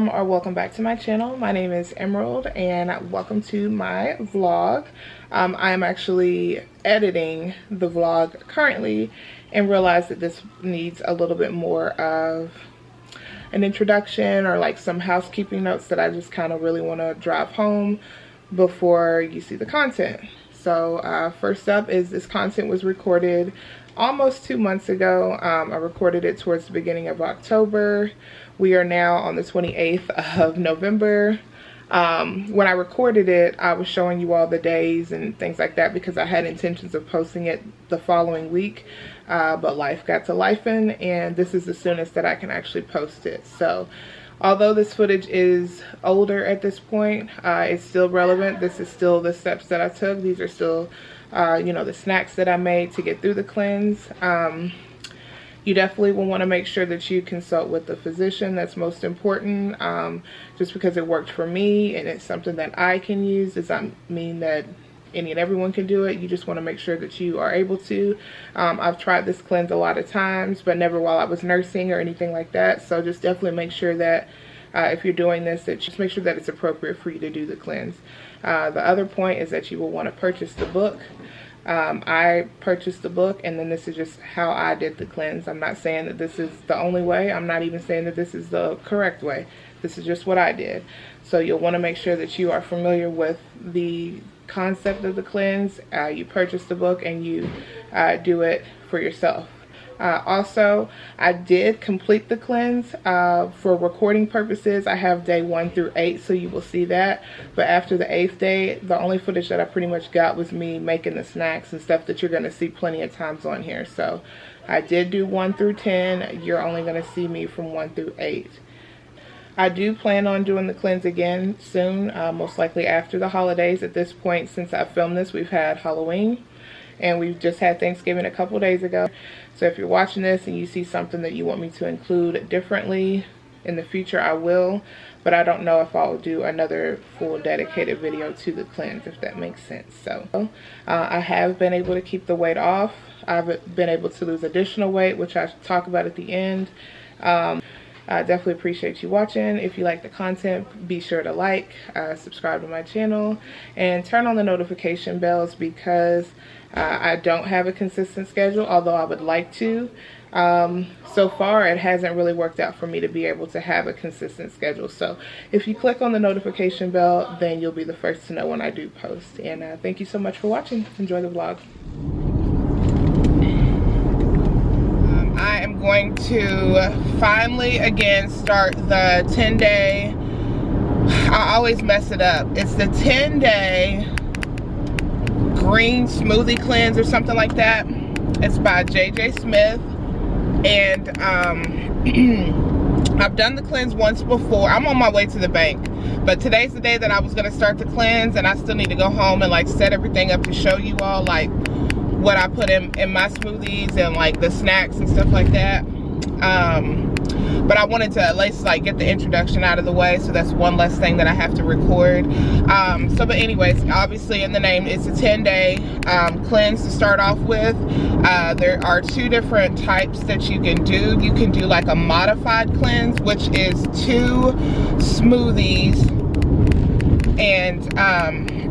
or welcome back to my channel. My name is Emerald and welcome to my vlog. I am actually editing the vlog currently and realized that this needs a little bit more of an introduction or like some housekeeping notes that I just kind of really want to drive home before you see the content. So first up is this content was recorded almost 2 months ago. I recorded it towards the beginning of October. We are now on the 28th of November. When I recorded it, I was showing you all the days and things like that because I had intentions of posting it the following week, but life got to lifing, and this is the soonest that I can actually post it. So although this footage is older at this point, it's still relevant. This is still the steps that I took. These are still you know, the snacks that I made to get through the cleanse. You definitely will want to make sure that you consult with the physician. That's most important. Just because it worked for me and it's something that I can use does not mean that any and everyone can do it. You just want to make sure that you are able to. I've tried this cleanse a lot of times, but never while I was nursing or anything like that. So just definitely make sure that if you're doing this, that just make sure that it's appropriate for you to do the cleanse. The other point is that you will want to purchase the book. I purchased the book, and then this is just how I did the cleanse. I'm not saying that this is the only way. I'm not even saying that this is the correct way. This is just what I did. So you'll want to make sure that you are familiar with the concept of the cleanse. You purchase the book and you do it for yourself. Also, I did complete the cleanse for recording purposes. I have day 1 through 8, so you will see that. But after the 8th day, the only footage that I pretty much got was me making the snacks and stuff that you're going to see plenty of times on here. So I did do 1 through 10. You're only going to see me from 1 through 8. I do plan on doing the cleanse again soon, most likely after the holidays. At this point, since I filmed this, we've had Halloween. And we've just had Thanksgiving a couple days ago. So if you're watching this and you see something that you want me to include differently in the future, I will. But I don't know if I'll do another full dedicated video to the cleanse, if that makes sense. So I have been able to keep the weight off. I've been able to lose additional weight, which I talk about at the end. I definitely appreciate you watching. If you like the content, be sure to like, subscribe to my channel, and turn on the notification bells because I don't have a consistent schedule, although I would like to. So far, it hasn't really worked out for me to be able to have a consistent schedule. So if you click on the notification bell, then you'll be the first to know when I do post. And thank you so much for watching. Enjoy the vlog. I am going to finally again start the 10-day, I always mess it up. It's the 10-day green smoothie cleanse or something like that. It's by J.J. Smith, and I've done the cleanse once before. I'm on my way to the bank, but today's the day that I was going to start the cleanse, and I still need to go home and like set everything up to show you all like what I put in my smoothies and like the snacks and stuff like that. But I wanted to at least like get the introduction out of the way, so that's one less thing that I have to record. But anyways, obviously in the name, it's a 10-day cleanse to start off with. There are 2 different types that you can do. You can do like a modified cleanse, which is 2 smoothies and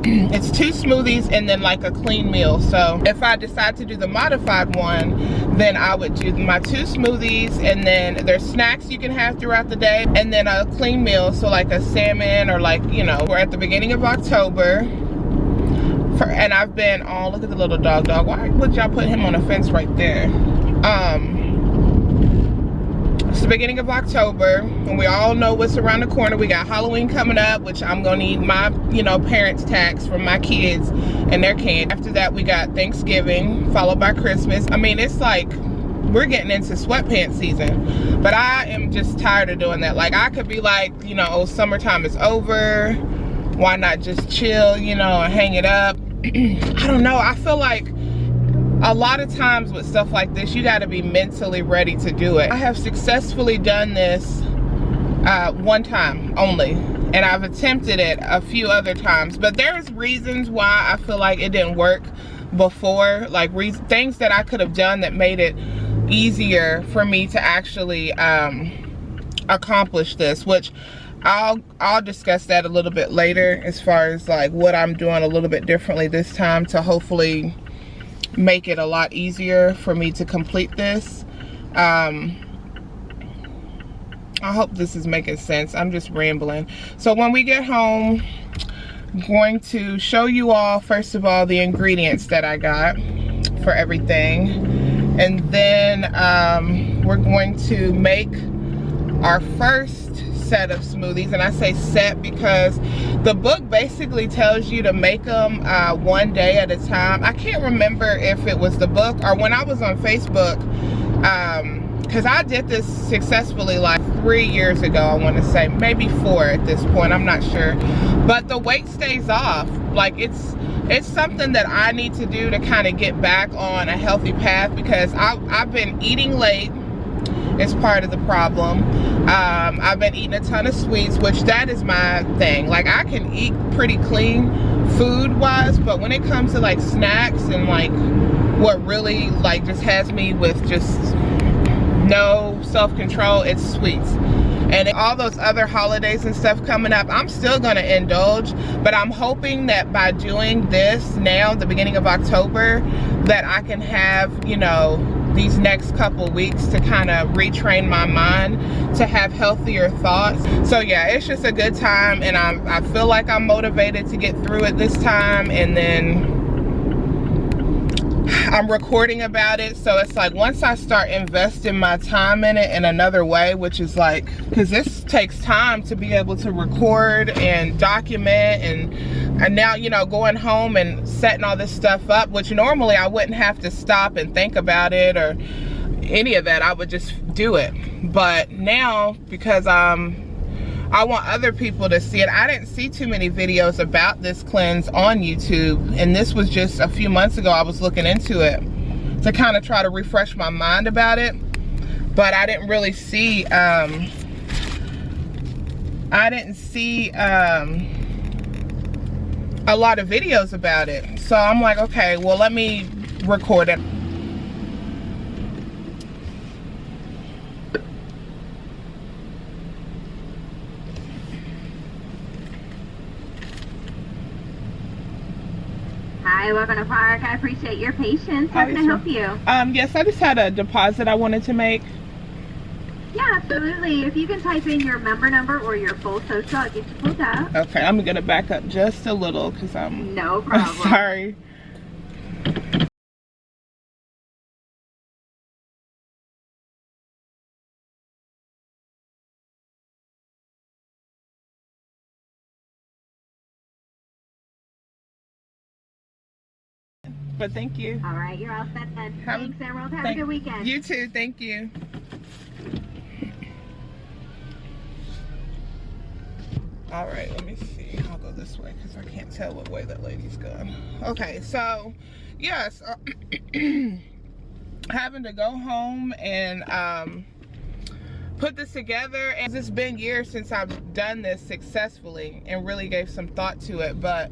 it's 2 smoothies and then like a clean meal. So if I decide to do the modified one, then I would do my 2 smoothies, and then there's snacks you can have throughout the day, and then a clean meal, so like a salmon, or like, you know, we're at the beginning of October and I've been on, look at the little dog. Why would y'all put him on a fence right there? It's the beginning of October, and we all know what's around the corner. We got Halloween coming up, which I'm gonna need my, you know, parents' tax from my kids and their candy. After that, we got Thanksgiving, followed by Christmas. I mean, it's like we're getting into sweatpants season, but I am just tired of doing that. Like, I could be like, you know, oh, summertime is over. Why not just chill, you know, and hang it up? I don't know. I feel like a lot of times with stuff like this, you got to be mentally ready to do it. I have successfully done this one time only, and I've attempted it a few other times, but there's reasons why I feel like it didn't work before, like things that I could have done that made it easier for me to actually accomplish this, which I'll discuss that a little bit later, as far as like what I'm doing a little bit differently this time to hopefully make it a lot easier for me to complete this. I hope this is making sense. I'm just rambling. So when we get home, I'm going to show you all, first of all, the ingredients that I got for everything, and then we're going to make our first set of smoothies. And I say set because the book basically tells you to make them one day at a time. I can't remember if it was the book or when I was on Facebook, because I did this successfully like 3 years ago, I want to say, maybe 4 at this point, I'm not sure. But the weight stays off. Like it's something that I need to do to kind of get back on a healthy path, because I've been eating late. It's part of the problem. I've been eating a ton of sweets, which that is my thing. Like I can eat pretty clean food wise, but when it comes to like snacks and like what really like just has me with just no self-control, it's sweets. And all those other holidays and stuff coming up, I'm still gonna indulge, but I'm hoping that by doing this now, the beginning of October, that I can have, you know, these next couple weeks to kind of retrain my mind to have healthier thoughts. So yeah, it's just a good time, and I feel like I'm motivated to get through it this time. And then I'm recording about it, so it's like once I start investing my time in it in another way, which is like, because this takes time to be able to record and document, and now, you know, going home and setting all this stuff up, which normally I wouldn't have to stop and think about it or any of that. I would just do it. But now, because I want other people to see it. I didn't see too many videos about this cleanse on YouTube, and this was just a few months ago I was looking into it to kind of try to refresh my mind about it. But I didn't really see a lot of videos about it. So I'm like, okay, well, let me record it. Hi, welcome to Park. I appreciate your patience. How can I help you? Yes, I just had a deposit I wanted to make. Yeah, absolutely. If you can type in your member number or your full social, I'll get you pulled up. Okay, I'm gonna back up just a little because I'm no problem. Sorry. But thank you. All right, you're all set then. Thanks, Emerald. Have a good weekend. You too. Thank you. All right, let me see. I'll go this way because I can't tell what way that lady's going. Okay, so yes, having to go home and put this together, and it's been years since I've done this successfully and really gave some thought to it. But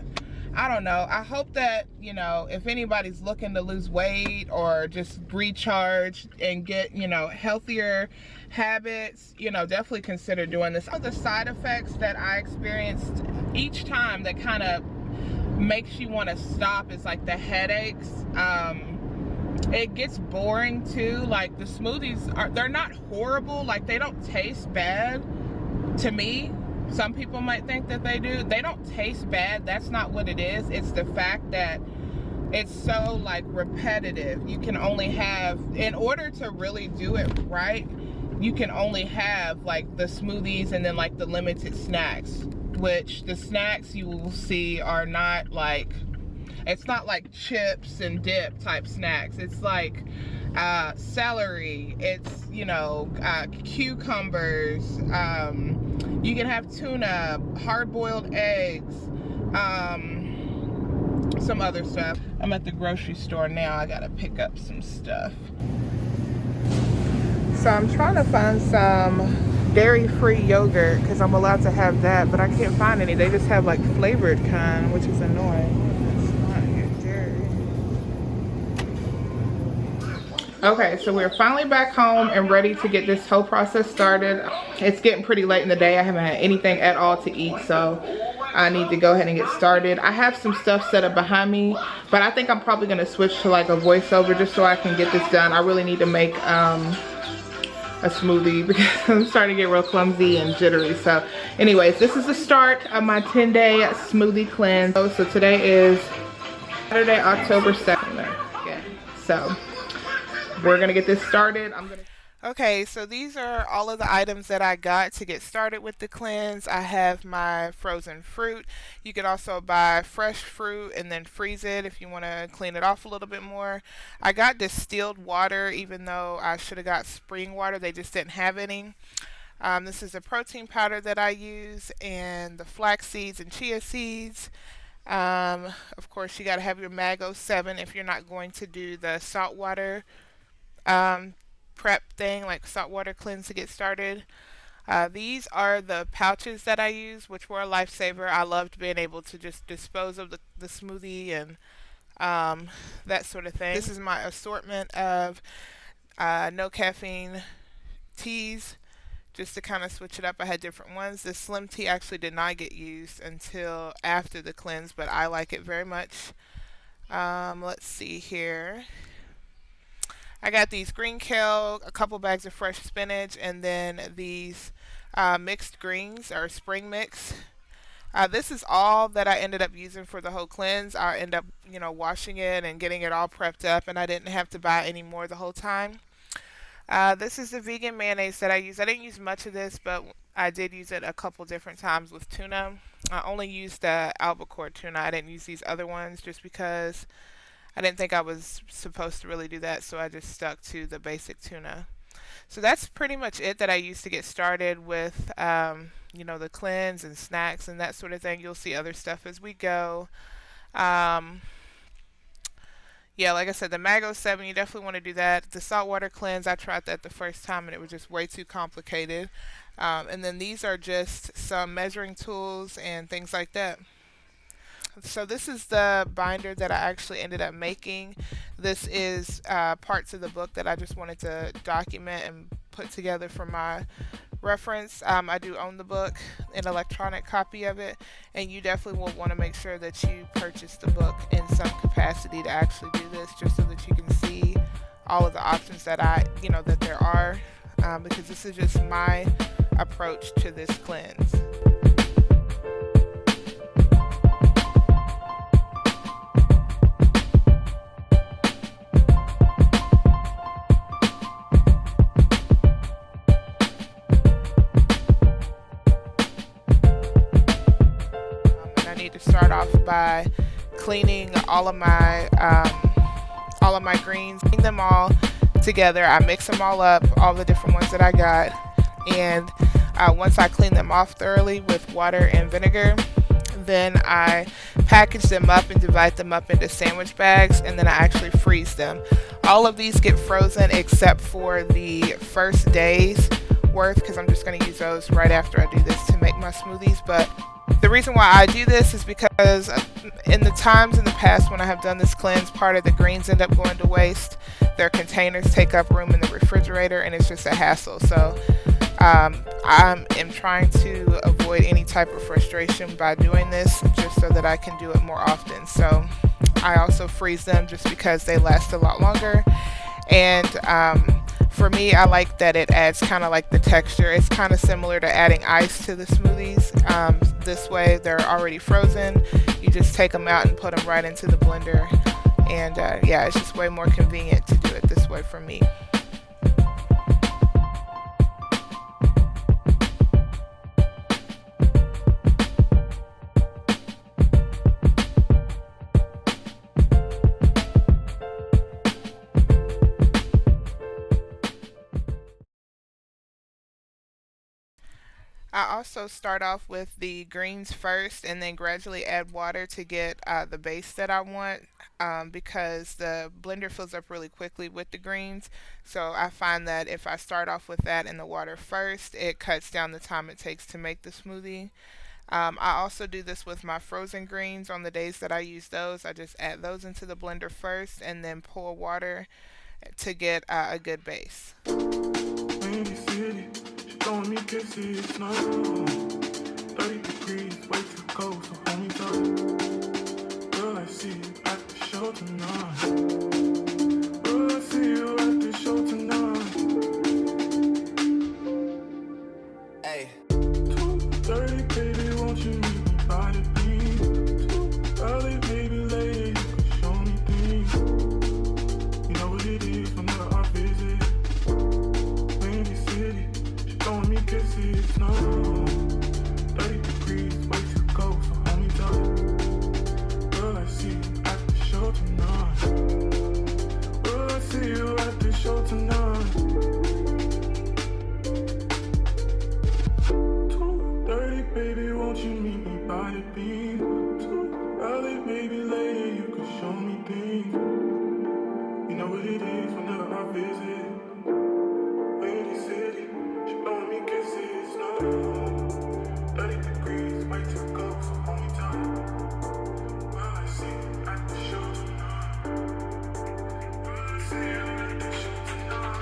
I don't know, I hope that, you know, if anybody's looking to lose weight or just recharge and get, you know, healthier habits, you know, definitely consider doing this. The side effects that I experienced each time that kind of makes you want to stop is like the headaches. It gets boring too. Like the smoothies they're not horrible, like they don't taste bad to me. Some people might think that they do. They don't taste bad. That's not what it is. It's the fact that it's so like repetitive. You can only have, in order to really do it right, you can only have like the smoothies and then like the limited snacks, which the snacks you will see are not like, it's not like chips and dip type snacks. It's like celery, it's, you know, cucumbers, you can have tuna, hard-boiled eggs, some other stuff. I'm at the grocery store now. I gotta pick up some stuff. So I'm trying to find some dairy-free yogurt because I'm allowed to have that, but I can't find any. They just have like flavored kind, which is annoying. It's not dairy. Okay, so we're finally back home and ready to get this whole process started. It's getting pretty late in the day. I haven't had anything at all to eat, so I need to go ahead and get started. I have some stuff set up behind me, but I think I'm probably gonna switch to like a voiceover just so I can get this done. I really need to make a smoothie because I'm starting to get real clumsy and jittery. So anyways, this is the start of my 10-day smoothie cleanse. So today is Saturday, October 2nd. Yeah, so we're gonna get this started. Okay, so these are all of the items that I got to get started with the cleanse. I have my frozen fruit. You could also buy fresh fruit and then freeze it if you want to clean it off a little bit more. I got distilled water, even though I should have got spring water. They just didn't have any. This is a protein powder that I use, and the flax seeds and chia seeds. Of course, you got to have your Mago 7 if you're not going to do the saltwater prep thing, like saltwater cleanse to get started. These are the pouches that I use, which were a lifesaver. I loved being able to just dispose of the smoothie and that sort of thing. This is my assortment of no caffeine teas, just to kind of switch it up. I had different ones. This slim tea actually did not get used until after the cleanse, but I like it very much. Let's see here. I got these green kale, a couple bags of fresh spinach, and then these mixed greens or spring mix. This is all that I ended up using for the whole cleanse. I end up, washing it and getting it all prepped up, and I didn't have to buy any more the whole time. This is the vegan mayonnaise that I use. I didn't use much of this, but I did use it a couple different times with tuna. I only used the albacore tuna. I didn't use these other ones just because I didn't think I was supposed to really do that, so I just stuck to the basic tuna. So that's pretty much it that I use to get started with, the cleanse and snacks and that sort of thing. You'll see other stuff as we go. Yeah, like I said, the Mago 7, you definitely want to do that. The saltwater cleanse, I tried that the first time and it was just way too complicated. And then these are just some measuring tools and things like that. So this is the binder that I actually ended up making. This is parts of the book that I just wanted to document and put together for my reference. I do own the book, an electronic copy of it, and you definitely will want to make sure that you purchase the book in some capacity to actually do this, just so that you can see all of the options that that there are, because this is just my approach to this cleanse. Start off by cleaning all of my greens, clean them all together. I mix them all up, all the different ones that I got, and once I clean them off thoroughly with water and vinegar, then I package them up and divide them up into sandwich bags, and then I actually freeze them. All of these get frozen except for the first day's worth, because I'm just going to use those right after I do this to make my smoothies. But the reason why I do this is because in the times in the past when I have done this cleanse, part of the greens end up going to waste. Their containers take up room in the refrigerator, and it's just a hassle. So I am trying to avoid any type of frustration by doing this, just so that I can do it more often. So I also freeze them just because they last a lot longer. And for me, I like that it adds kind of like the texture. It's kind of similar to adding ice to the smoothies. This way, they're already frozen. You just take them out and put them right into the blender. And yeah, it's just way more convenient to do it this way for me. I also start off with the greens first and then gradually add water to get the base that I want, because the blender fills up really quickly with the greens. So I find that if I start off with that in the water first, it cuts down the time it takes to make the smoothie. I also do this with my frozen greens. On the days that I use those, I just add those into the blender first and then pour water to get a good base. Windy city, she throwing me kisses, no. 30 degrees, way too cold, so hold me tight. Girl, I see you at the show tonight. Girl, I see you at the show tonight. Hey. 2:30, baby, won't you meet me by the beach? Too early, maybe later, you can show me things. You know what it is whenever I visit. Windy city, she throwing me kisses, no. 30 degrees, way too cold, so hold me tight. Girl, I see you at the show tonight. Girl, I see you at the show tonight. 2:30, baby, won't you meet me by the beach? Too early, maybe later, you can show me things. You know what it is whenever I visit. Windy city, she blowing me kisses, no. 30 degrees, way too cold, so hold me tight. Well, I see you at the show tonight. Well, I see you at the show tonight.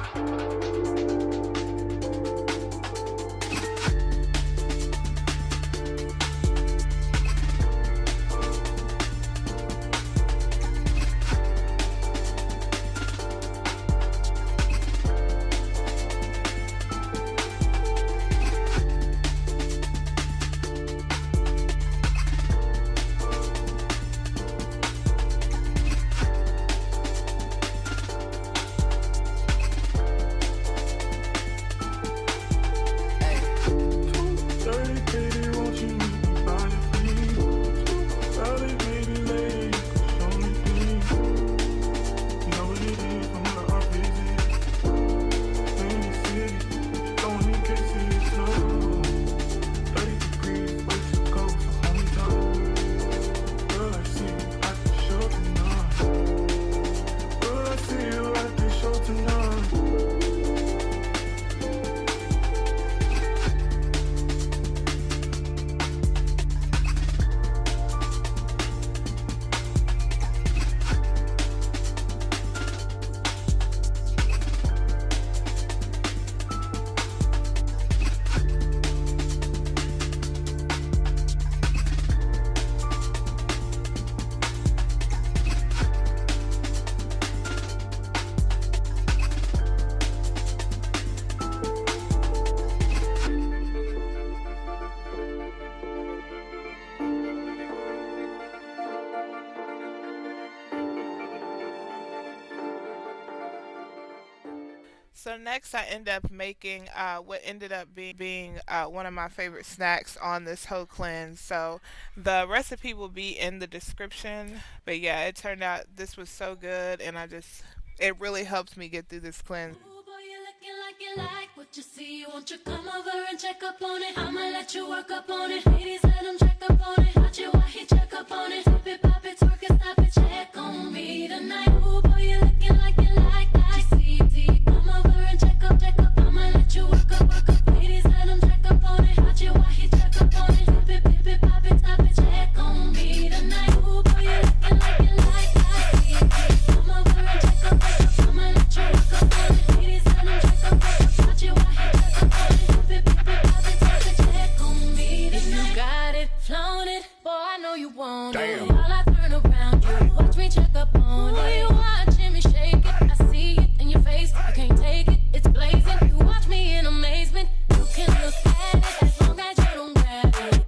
So next I end up making what ended up being one of my favorite snacks on this whole cleanse. So the recipe will be in the description. But yeah, it turned out this was so good, and it really helped me get through this cleanse. Ooh, boy, you looking like you like what you see. Won't you come over and check up on it? I'ma let you work up on it. Ladies, let him check up on it. Watch it while he check up on it. Tip it, pop it, twerk it, stop it, check on me tonight. Ooh, boy, you looking like you like that. See, come over and check up. I'ma let you work up. Ladies, let him check up on it. Watch it while he check up on it. Tip it, pop it, stop it, check on me tonight. Ooh, boy, you looking like you like that. Come over and check up. I'ma let you work up on it. Ladies, let him check up. Watch it while he check up on it. Tip it, pop it, stop it, check on me tonight. If you got it, flown it, boy, I know you want it. While I turn around, you watch me check up on it. You watching me shake it, I see it in your face. You can't take it, it's blazing. You watch me in amazement. You can look at it as long as you don't grab it.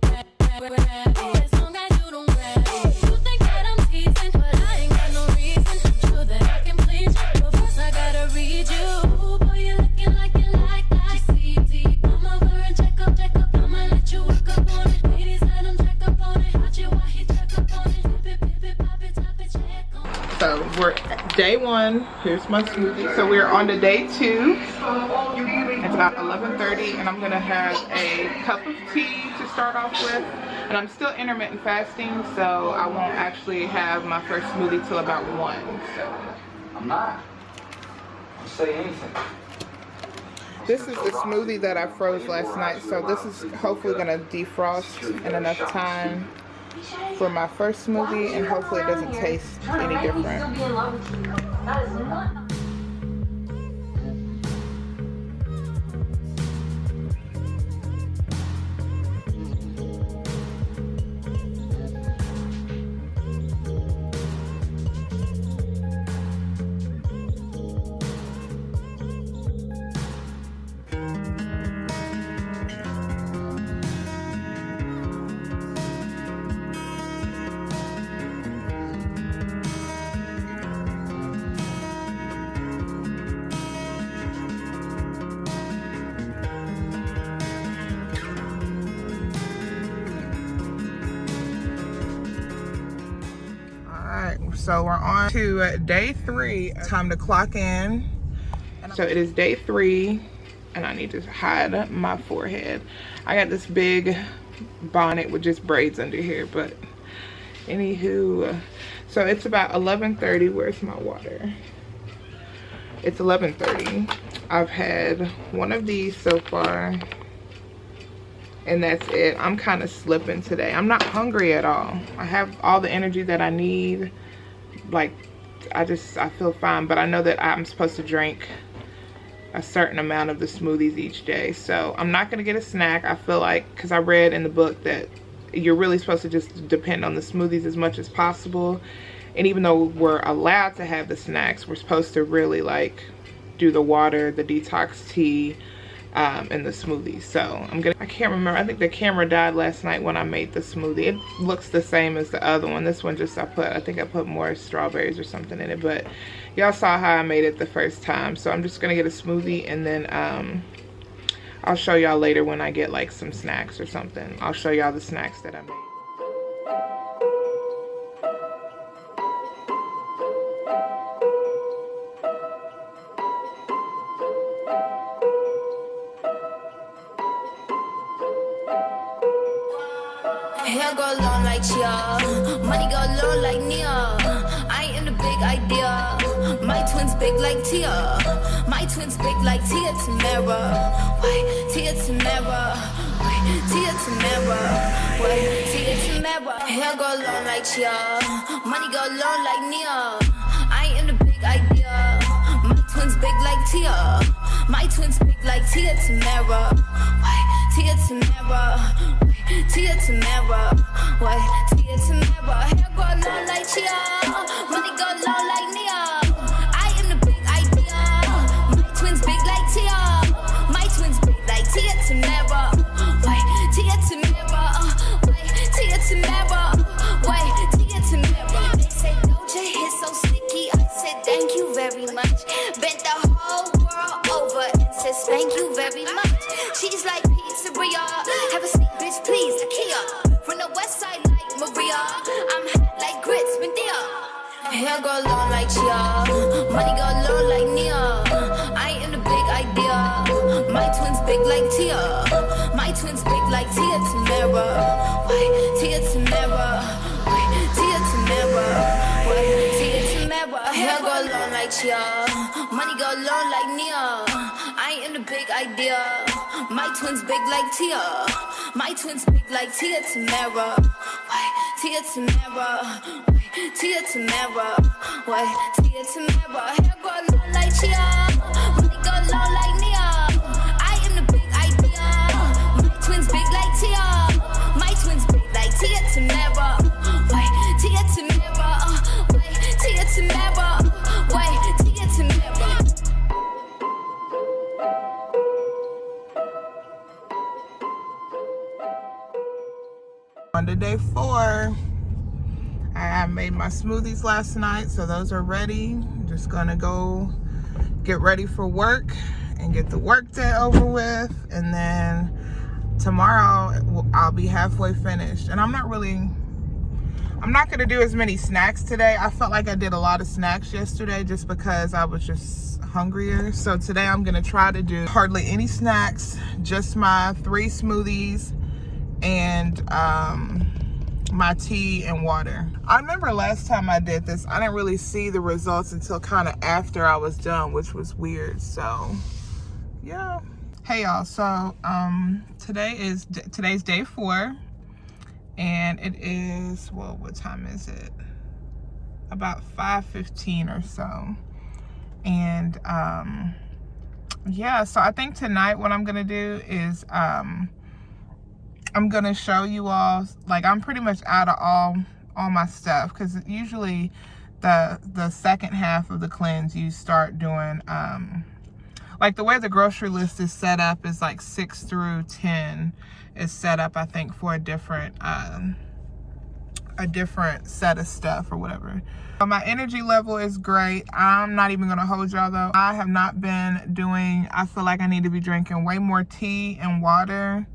As long as you don't grab it. You think that I'm teasing, but I ain't got no reason. I'm sure that I can please you, but first I gotta read you. Ooh, boy, you looking like you like that. See, come over and check up. I'ma let you work up on it. Ladies, let him check up on it. Watch it while he check up on it. Pip it, pop it, top it, check on it. So we're at day 1. Here's my smoothie. So we're on to day 2. It's about 11:30, and I'm gonna have a cup of tea to start off with. And I'm still intermittent fasting, so I won't actually have my first smoothie till about 1. So I'm not. Don't say anything. this is the smoothie that I froze last night. So this is hopefully gonna defrost in enough time for my first smoothie, and hopefully it doesn't taste any different. So we're on to day 3. Time to clock in. So it is day 3 and I need to hide my forehead. I got this big bonnet with just braids under here, but anywho, so it's about 11:30. Where's my water? It's 11:30. I've had one of these so far and that's it. I'm kind of slipping today. I'm not hungry at all. I have all the energy that I need. Like, I feel fine, but I know that I'm supposed to drink a certain amount of the smoothies each day. So I'm not gonna get a snack. I feel like, because I read in the book that you're really supposed to just depend on the smoothies as much as possible. And even though we're allowed to have the snacks, we're supposed to really like do the water, the detox tea, and the smoothie. So I can't remember. I think the camera died last night when I made the smoothie. It looks the same as the other one. This one just I think I put more strawberries or something in it, but y'all saw how I made it the first time. So I'm just gonna get a smoothie and then I'll show y'all later when I get like some snacks or something. I'll show y'all the snacks that I made. Hair go long like Chia, money go long like Nia. I am the big idea. My twins big like Tia. My twins big like Tia Tamara. Why Tia Tamara? Why Tia Tamara? Why Tia Tamara? Hair go long like Chia, money go long like Nia. I am the big idea. My twins big like Tia. My twins big like Tia Tamara. Why Tia Tamara? Tia Tamara, why Tia Tamara? Hair go long like Chia, money go long like Nia. I am the big idea. My twins big like Tia. My twins big like Tia Tamara. Why Tia Tamara? Why Tia Tamara? Why Tia Tamara? They say Doja hit so sticky. I said thank you very much. Bent the whole world over and says thank you very much. She's like pizzeria. Have a seat, bitch, please. IKEA. From the west side like Maria. I'm hot like grits, Medea. Hair go long like Chia. Money go long like Nia. I am the big idea. My twins big like Tia. My twins big like Tia Tamara. Why Tia Tamara? Why Tia Tamara? Why Tia Tamara? Hair go long like Chia. Money go long like Nia. I am the big idea. My twins big like Tia. My twins big like Tia Tamara. Why Tia Tamara? Why Tia Tamara? Why Tia Tamara? Hair go long like Chia. Money go long like Nia. I am the big idea. My twins big like Tia. My twins big like Tia Tamara. Why Tia Tamara? Why Tia Tamara? Why Tia Tamara? On to day 4. I made my smoothies last night, so those are ready. I'm just gonna go get ready for work and get the work day over with, and then tomorrow I'll be halfway finished. And I'm not gonna do as many snacks today. I felt like I did a lot of snacks yesterday just because I was just hungrier. So today I'm gonna try to do hardly any snacks, just my 3 smoothies and my tea and water. I remember last time I did this, I didn't really see the results until kind of after I was done, which was weird. So yeah. Hey y'all, so today's day 4 and it is, well, what time is it? About 5:15 or so. And yeah, so I think tonight what I'm gonna do is I'm gonna show you all, like, I'm pretty much out of all my stuff, because usually the second half of the cleanse you start doing like the way the grocery list is set up is like 6 through 10 is set up, I think, for a different set of stuff or whatever. So my energy level is great. I'm not even gonna hold y'all though. I have not been doing, I feel like I need to be drinking way more tea and water.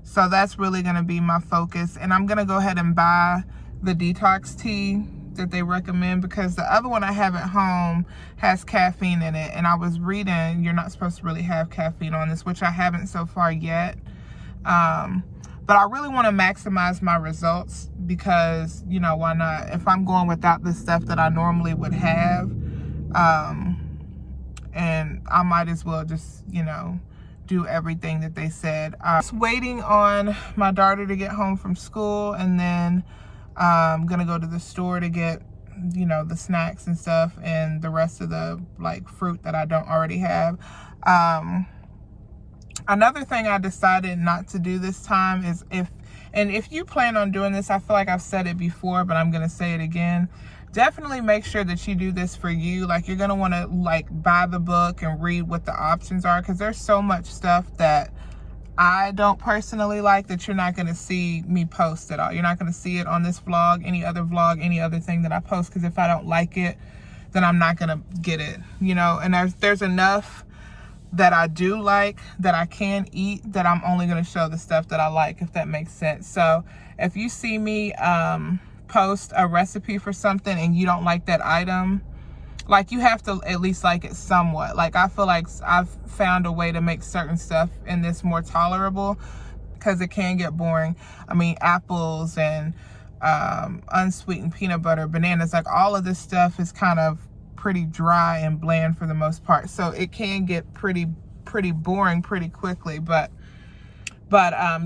So that's really gonna be my focus. And I'm gonna go ahead and buy the detox tea that they recommend, because the other one I have at home has caffeine in it, and I was reading you're not supposed to really have caffeine on this, which I haven't so far yet. But I really want to maximize my results because, you know, why not? If I'm going without the stuff that I normally would have, and I might as well just, you know, do everything that they said. Just waiting on my daughter to get home from school, and then I'm gonna go to the store to get, you know, the snacks and stuff and the rest of the like fruit that I don't already have. Another thing I decided not to do this time is if you plan on doing this, I feel like I've said it before, but I'm gonna say it again. Definitely make sure that you do this for you. Like, you're gonna want to like buy the book and read what the options are, because there's so much stuff that I don't personally like that you're not gonna see me post at all. You're not gonna see it on this vlog, any other thing that I post, because if I don't like it, then I'm not gonna get it, you know. And there's enough that I do like that I can eat, that I'm only going to show the stuff that I like, if that makes sense. So if you see me post a recipe for something and you don't like that item, like, you have to at least like it somewhat. Like, I feel like I've found a way to make certain stuff in this more tolerable, because it can get boring. I mean, apples and unsweetened peanut butter, bananas, like all of this stuff is kind of pretty dry and bland for the most part, so it can get pretty boring pretty quickly. But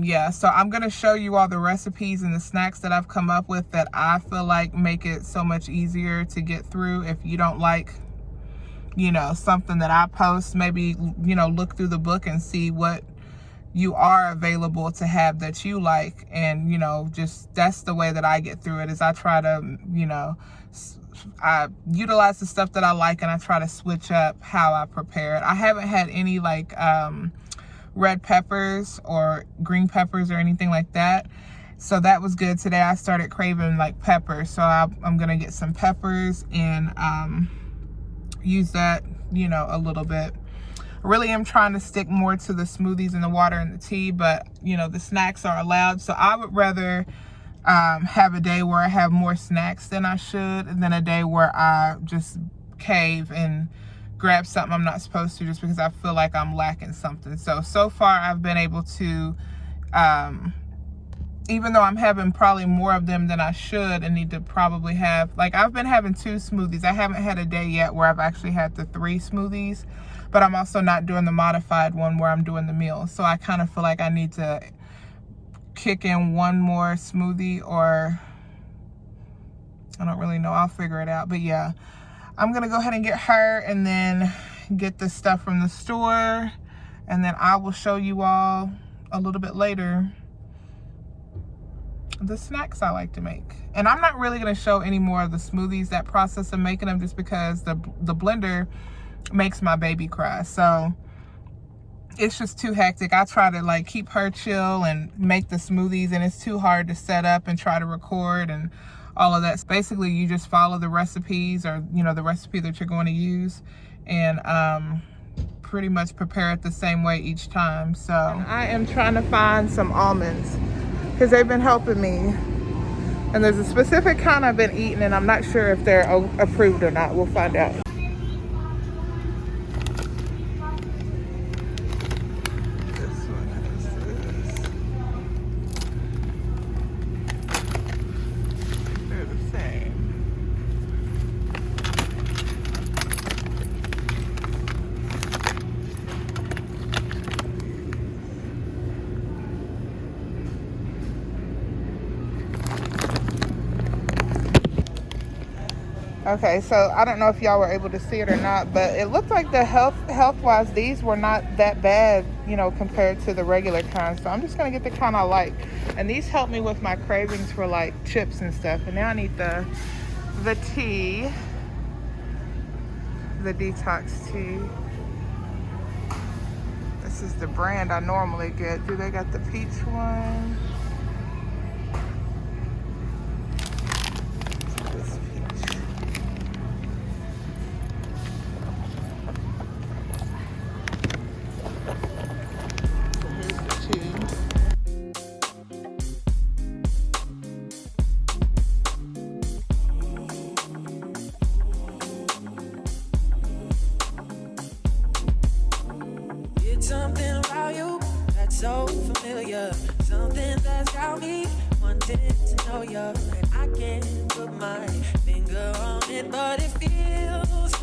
yeah, so I'm gonna show you all the recipes and the snacks that I've come up with that I feel like make it so much easier to get through. If you don't like, you know, something that I post, maybe, you know, look through the book and see what you are available to have that you like. And, you know, just that's the way that I get through it, is I try to, you know, I utilize the stuff that I like, and I try to switch up how I prepare it. I haven't had any like red peppers or green peppers or anything like that, so that was good. Today I started craving like peppers, so I'm gonna get some peppers and use that, you know, a little bit. I really am trying to stick more to the smoothies and the water and the tea, but, you know, the snacks are allowed. So I would rather have a day where I have more snacks than I should, than a day where I just cave and grab something I'm not supposed to, just because I feel like I'm lacking something. So far I've been able to, even though I'm having probably more of them than I should and need to probably have, like, I've been having 2 smoothies. I haven't had a day yet where I've actually had the 3 smoothies, but I'm also not doing the modified one where I'm doing the meal. So I kind of feel like I need to kick in one more smoothie, or I don't really know. I'll figure it out. But yeah, I'm gonna go ahead and get her and then get the stuff from the store, and then I will show you all a little bit later the snacks I like to make. And I'm not really gonna show any more of the smoothies, that process of making them, just because the blender makes my baby cry. So it's just too hectic. I try to like keep her chill and make the smoothies, and it's too hard to set up and try to record and all of that. So basically, you just follow the recipes, or, you know, the recipe that you're going to use, and pretty much prepare it the same way each time. So I am trying to find some almonds, because they've been helping me, and there's a specific kind I've been eating, and I'm not sure if they're approved or not. We'll find out. Okay, so I don't know if y'all were able to see it or not, but it looked like the health-wise, these were not that bad, you know, compared to the regular kind. So I'm just gonna get the kind I like, and these help me with my cravings for like chips and stuff. And now I need the tea, the detox tea. This is the brand I normally get. Do they got the peach one? fire, and I can't put my finger on it, but it feels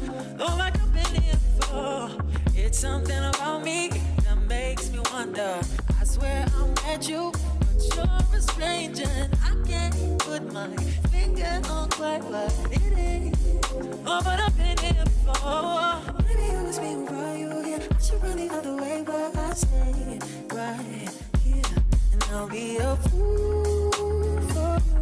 like I've been here before. It's something about me that makes me wonder. I swear I met you, but you're a stranger, and I can't put my finger on quite what it is. Oh, but I've been here before. Maybe it was me who brought you here. I should run the other way, but I stay right here, and I'll be a fool for you.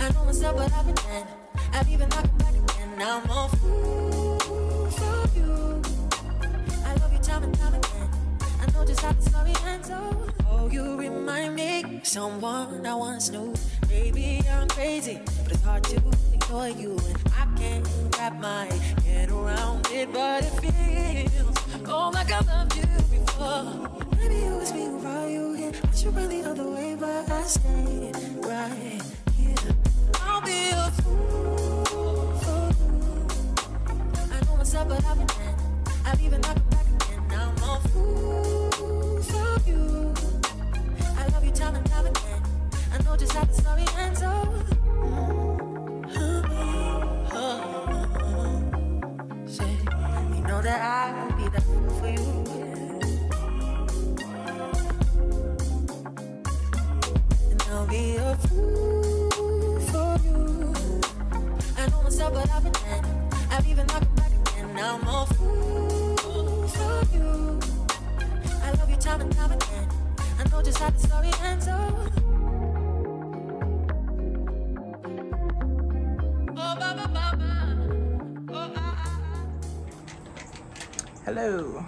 I know myself, but I've been dead. I've even knocked back again. Now I'm a fool for you. I love you time and time again. I know just how the story ends. Oh, you remind me of someone I once knew. Maybe I'm crazy, but it's hard to ignore you, and I can't wrap my head around it, but it feels like I loved you before. Maybe it was me who brought you here. I should run the other way, but I stay right here. I'll be a fool for you. I know myself, but I've been dead. I've even knocked back again. Now I'm a fool for you. I love you time and time again. I know just how the story ends. Say, you know that I will be that fool for you. And I'll be a fool for you. I know myself, but I've been dead. I've even knocked back again. Now I'm a fool for you. I love you time and time again. I know just how the story ends. Hello.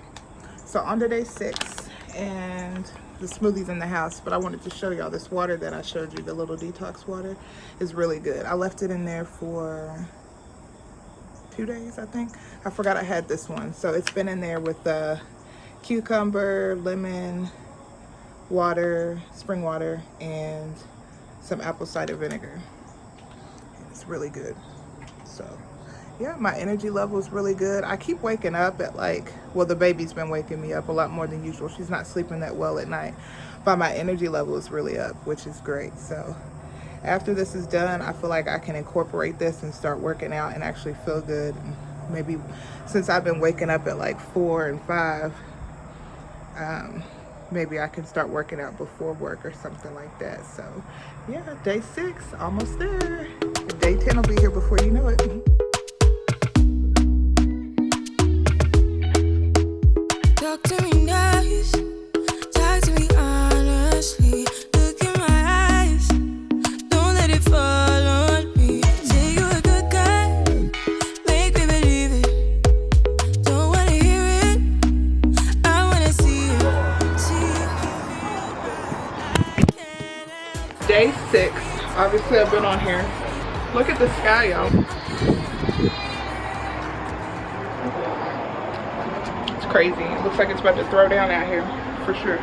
So on to day 6, and the smoothie's in the house, but I wanted to show y'all this water that I showed you, the little detox water, is really good. I left it in there for 2 days, I think. I forgot I had this one. So it's been in there with the cucumber, lemon, water, spring water, and some apple cider vinegar. It's really good. So yeah, my energy level is really good. I keep waking up at the baby's been waking me up a lot more than usual. She's not sleeping that well at night, but my energy level is really up, which is great. So after this is done, I feel like I can incorporate this and start working out and actually feel good. Maybe since I've been waking up at 4 and 5, maybe I can start working out before work or something like that. So yeah, day 6, almost there. Day 10 will be here before you know it. Talk to me nice, talk to me honestly. Look in my eyes, don't let it fall on me. Say you're a good guy, make me believe it. Don't wanna hear it, I wanna see it. See it. Day 6, obviously I've been on here. Look at the sky, y'all. It's crazy. It looks like it's about to throw down out here, for sure.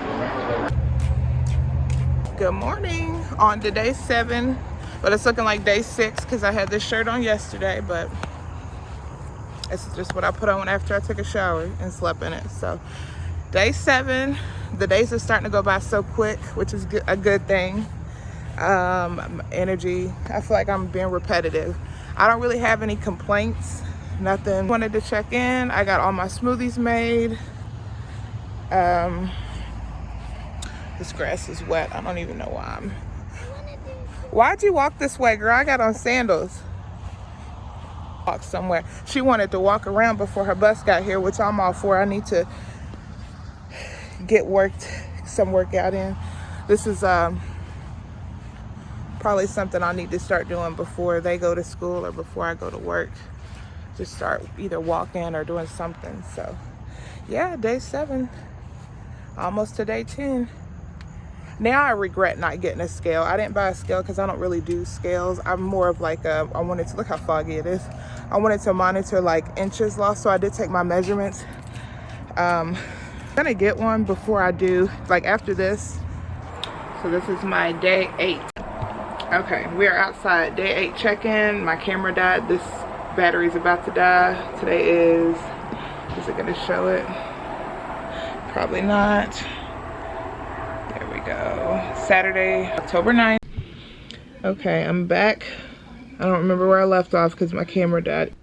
Good morning. On to day 7, but it's looking like day 6 because I had this shirt on yesterday, but it's just what I put on after I took a shower and slept in it. So day 7, the days are starting to go by so quick, which is a good thing. Energy, I feel like I'm being repetitive. I don't really have any complaints, nothing. Wanted to check in. I got all my smoothies made. This grass is wet. I don't even know why why'd you walk this way, girl? I got on sandals. Walk somewhere. She wanted to walk around before her bus got here, which I'm all for. I need to get some workout in. This is probably something I need to start doing before they go to school or before I go to work. Just start either walking or doing something. So yeah, day 7, almost to day 10. Now I regret not getting a scale. I didn't buy a scale because I don't really do scales. I'm more of I wanted to, look how foggy it is. I wanted to monitor inches lost, so I did take my measurements. I'm gonna get one before I do, after this. So this is my day 8. Okay, we are outside. Day 8 check-in. My camera died. This battery's about to die. Today is it gonna show it? Probably not. There we go. Saturday, October 9th. Okay, I'm back. I don't remember where I left off because my camera died.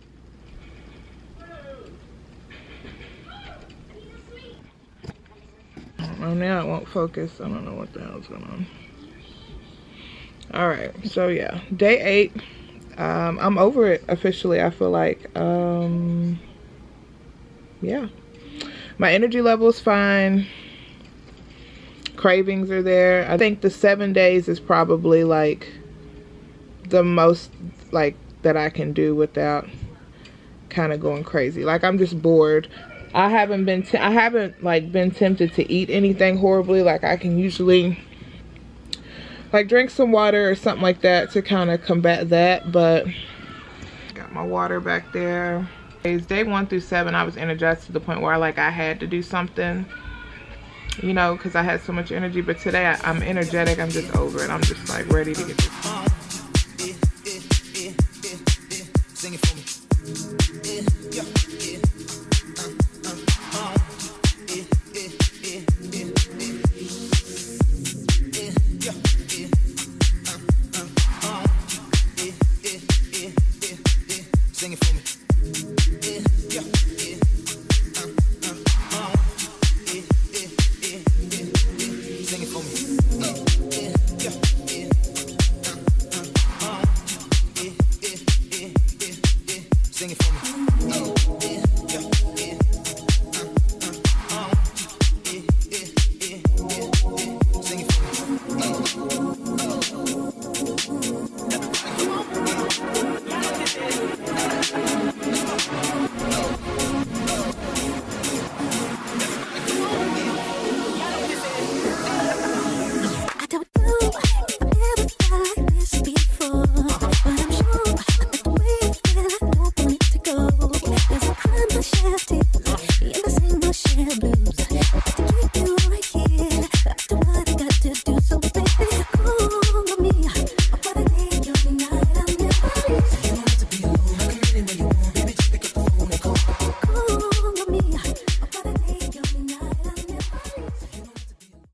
Oh, now it won't focus. I don't know what the hell's going on. Alright, so yeah, day 8. I'm over it officially. I feel like, yeah. My energy level is fine. Cravings are there. I think the 7 days is probably like the most like that I can do without kind of going crazy. Like, I'm just bored. I haven't been tempted to eat anything horribly. Like, I can usually like drink some water or something like that to kind of combat that, but got my water back there. Day 1 through 7, I was energized to the point where I had to do something, you know, because I had so much energy. But today I'm energetic. I'm just over it. I'm just like ready to get this done. Sing it for me. Sing it for me. Sing it for me. Sing it for me.